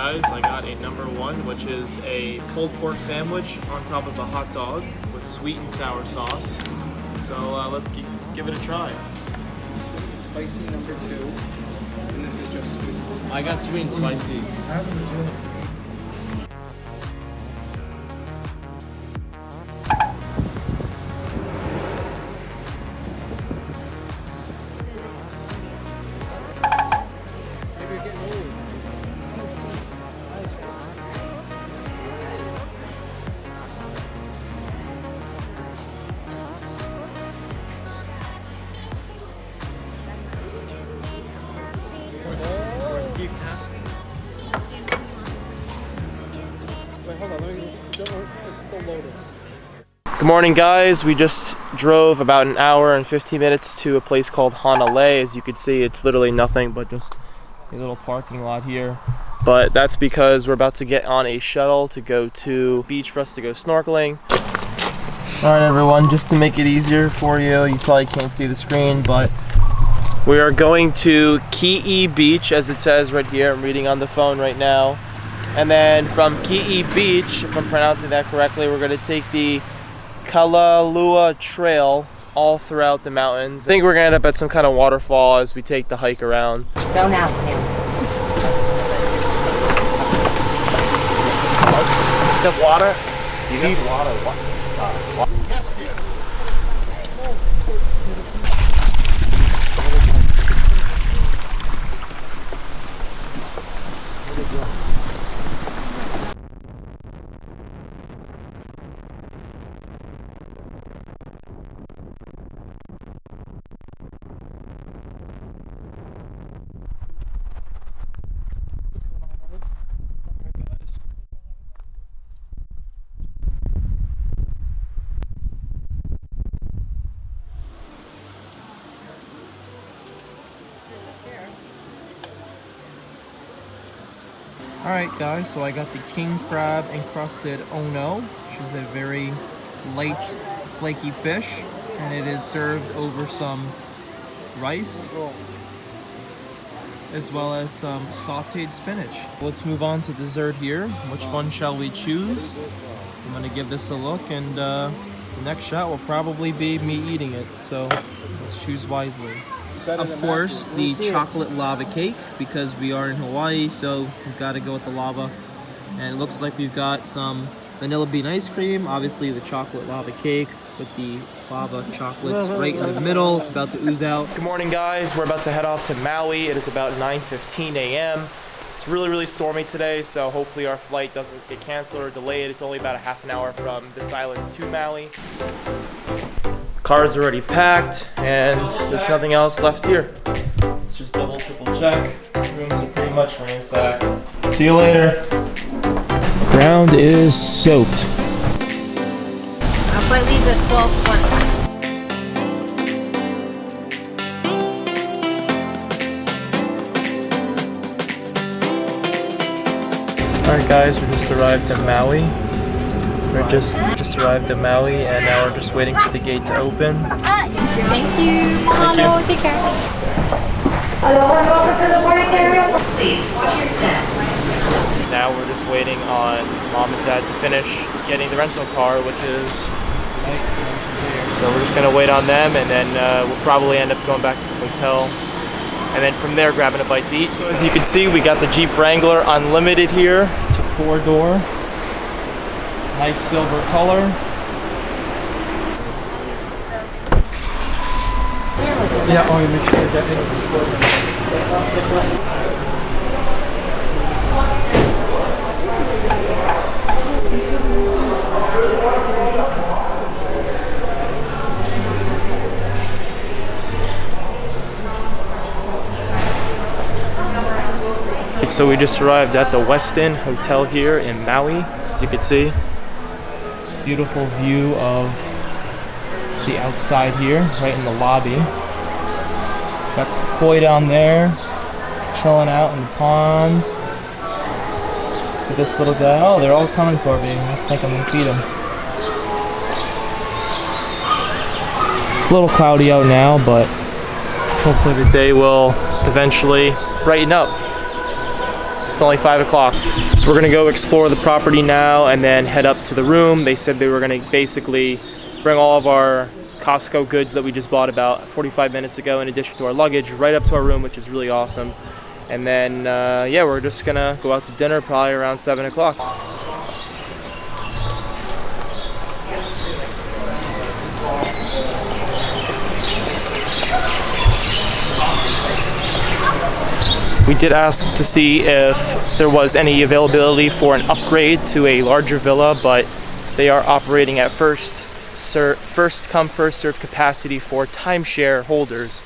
guys, I got a #1, which is a pulled pork sandwich on top of a hot dog with sweet and sour sauce. So let's give it a try. Spicy #2, and this is just sweet. I got sweet and spicy. Good morning, guys. We just drove about an hour and 50 minutes to a place called Hanalei. As you can see, it's literally nothing but just a little parking lot here. But that's because we're about to get on a shuttle to go to beach for us to go snorkeling. Alright everyone, just to make it easier for you, you probably can't see the screen, but we are going to Ki'i Beach, as it says right here. I'm reading on the phone right now. And then from Ki'i Beach, if I'm pronouncing that correctly, we're going to take the Kalalua Trail all throughout the mountains. I think we're going to end up at some kind of waterfall as we take the hike around. Go now, Sam. The water? You need water. Alright guys, so I got the king crab encrusted ono, which is a very light, flaky fish, and it is served over some rice, as well as some sauteed spinach. Let's move on to dessert here. Which one shall we choose? I'm going to give this a look, and the next shot will probably be me eating it, so let's choose wisely. Of course, the chocolate lava cake, because we are in Hawaii, so we've got to go with the lava. And it looks like we've got some vanilla bean ice cream, obviously the chocolate lava cake with the lava chocolate right in the middle. It's about to ooze out. Good morning, guys. We're about to head off to Maui. It is about 9:15 a.m. It's really stormy today, so hopefully our flight doesn't get canceled or delayed. It's only about a half an hour from this island to Maui. Car's already packed, and there's nothing else left here. Let's just double, triple check. Rooms are pretty much ransacked. See you later. Ground is soaked. Our flight leaves at 12:20. Alright guys, we just arrived at Maui. We're just arrived at Maui, and now we're just waiting for the gate to open. Thank you. Thank you. Take care. Now we're just waiting on Mom and Dad to finish getting the rental car, which is... So we're just going to wait on them, and then we'll probably end up going back to the hotel. And then from there, grabbing a bite to eat. So as you can see, we got the Jeep Wrangler Unlimited here. It's a 4-door. Nice silver color. Yeah, oh, you make sure that So we just arrived at the Westin Hotel here in Maui, as you can see. Beautiful view of the outside here, right in the lobby. Got some koi down there, chilling out in the pond. Look at this little guy. Oh, they're all coming toward me. I just think I'm gonna feed them. A little cloudy out now, but hopefully the day will eventually brighten up. only 5 o'clock. So we're gonna go explore the property now and then head up to the room. They said they were gonna basically bring all of our Costco goods that we just bought about 45 minutes ago, in addition to our luggage, right up to our room, which is really awesome. And then, yeah, we're just gonna go out to dinner probably around 7 o'clock. We did ask to see if there was any availability for an upgrade to a larger villa, but they are operating at first come, first serve capacity for timeshare holders.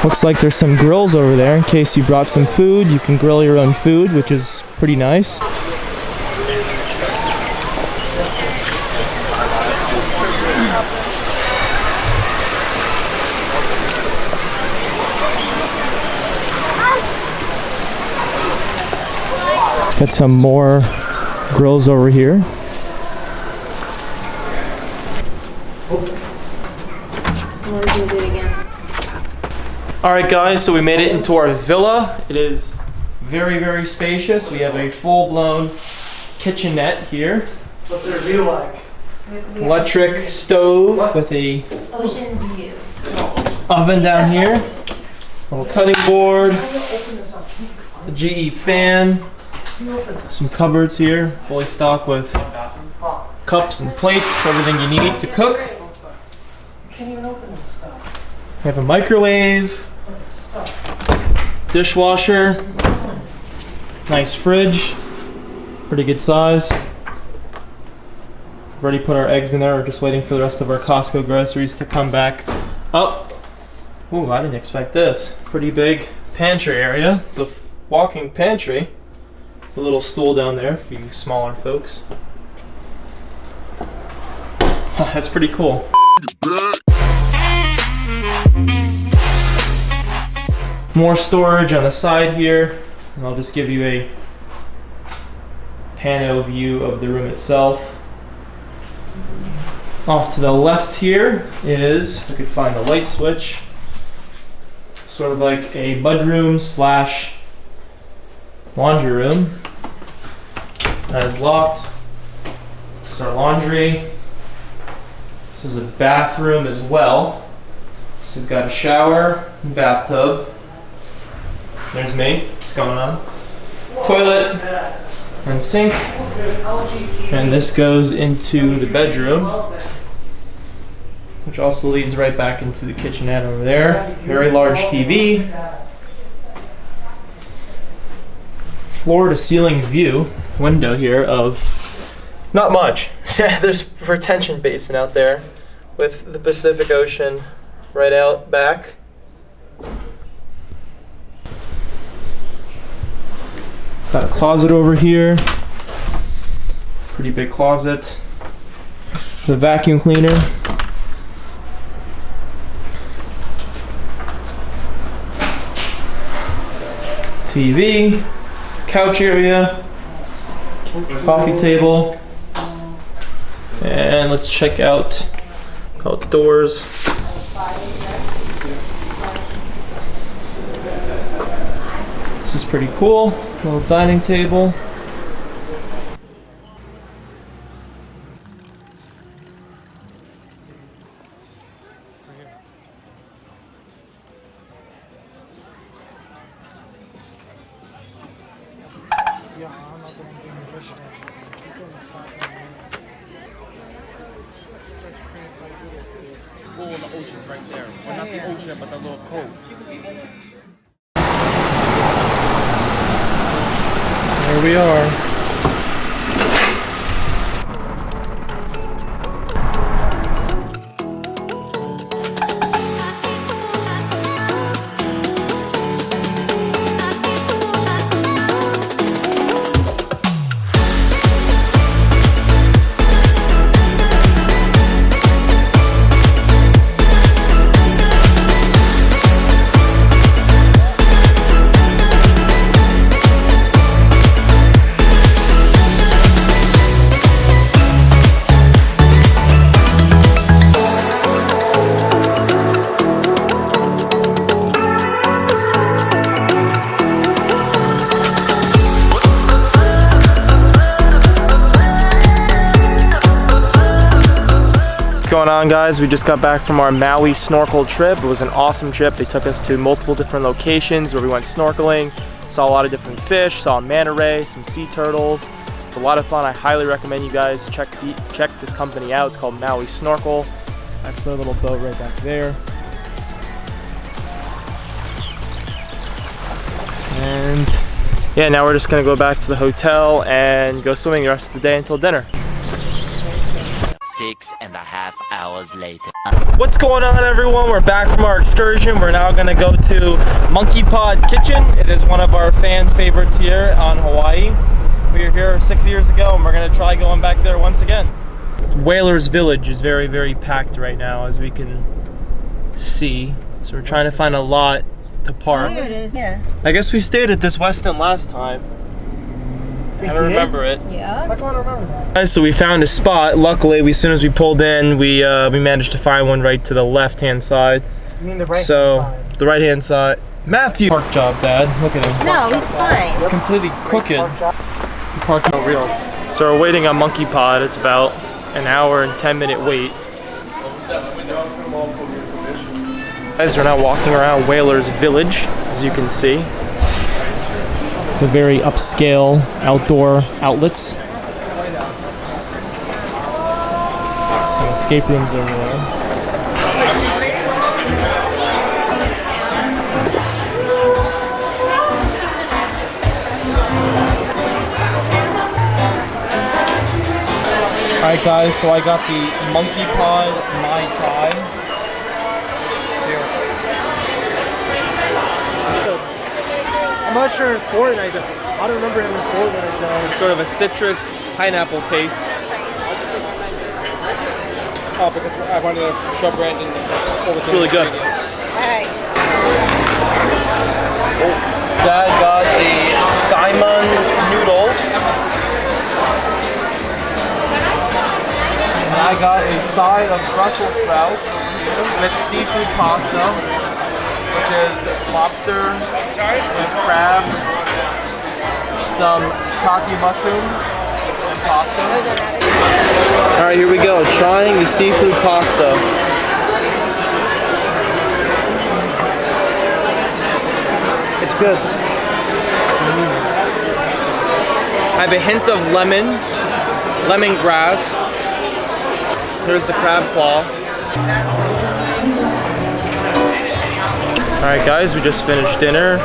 Looks like there's some grills over there in case you brought some food. You can grill your own food, which is pretty nice. Got some more grills over here. Alright guys, so we made it into our villa. It is very, very spacious. We have a full-blown kitchenette here. What's their view like? Electric stove with a Ocean view. oven down here. Little cutting board. A GE fan. Some cupboards here, fully stocked with cups and plates, everything you need to cook. We have a microwave, dishwasher, nice fridge, pretty good size. We've already put our eggs in there, we're just waiting for the rest of our Costco groceries to come back up. Ooh, I didn't expect this. Pretty big pantry area. It's a walking pantry. A little stool down there for you smaller folks. That's pretty cool. More storage on the side here, and I'll just give you a pano view of the room itself. Off to the left here is, if I could find the light switch, sort of like a mudroom slash laundry room. That is locked. This is our laundry. This is a bathroom as well. So we've got a shower and bathtub. There's me. What's going on? Toilet and sink. And this goes into the bedroom, which also leads right back into the kitchenette over there. Very large TV. Floor to ceiling view window here of not much. There's a retention basin out there with the Pacific Ocean right out back. Got a closet over here. Pretty big closet. The vacuum cleaner. TV. Couch area, coffee table, and let's check out outdoors. This is pretty cool, little dining table. Pool in the ocean's right there. Well, not the ocean, but the little cove. There we are. What's going on, guys? We just got back from our Maui snorkel trip. It was an awesome trip. They took us to multiple different locations where we went snorkeling, saw a lot of different fish, saw manta ray, some sea turtles. It's a lot of fun. I highly recommend you guys check this company out. It's called Maui Snorkel. That's their little boat right back there. And yeah, now we're just gonna go back to the hotel and go swimming the rest of the day until dinner. 6.5 hours later. What's going on, everyone? We're back from our excursion. We're now gonna go to Monkey Pod Kitchen. It is one of our fan favorites here on Hawaii. We were here 6 years ago and we're gonna try going back there once again. Whalers Village is very, very packed right now, as we can see. So we're trying to find a lot to park. Here it is, yeah. I guess we stayed at this Westin last time. I don't remember it. Yeah. I can't remember that. Guys, so we found a spot. Luckily, as soon as we pulled in, we managed to find one right to the left-hand side. You mean the right So side? the right-hand side. Matthew, park job, Dad. Look at his No, park he's job. fine. It's completely crooked. Park no real. So we're waiting on Monkey Pod. It's about an hour and 10-minute wait. Guys, we're now walking around Whalers Village, as you can see. It's a very upscale outdoor outlets. Some escape rooms over there. Alright guys, so I got the Monkey Pod Mai Tai. I'm not sure in Fortnite. I don't remember him in Fortnite. It's sort of a citrus pineapple taste. Oh, because I wanted to show Brandon. It's really good. Alright. Dad got the Simon noodles. And I got a side of Brussels sprouts with seafood pasta, which is lobster with crab, some taki mushrooms, and pasta. Alright, here we go. Trying the seafood pasta. It's good. I have a hint of lemongrass. Here's the crab claw. Alright guys, we just finished dinner.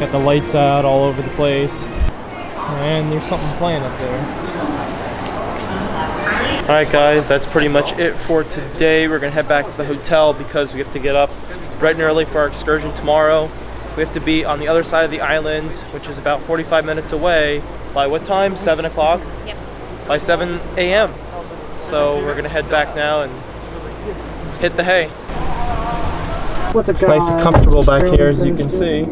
Got the lights out all over the place. And there's something playing up there. Alright guys, that's pretty much it for today. We're gonna head back to the hotel because we have to get up bright and early for our excursion tomorrow. We have to be on the other side of the island, which is about 45 minutes away. By what time? 7 o'clock? Yep. By 7 a.m. So we're gonna head back now and hit the hay. What's It's nice and comfortable back here, as you can see.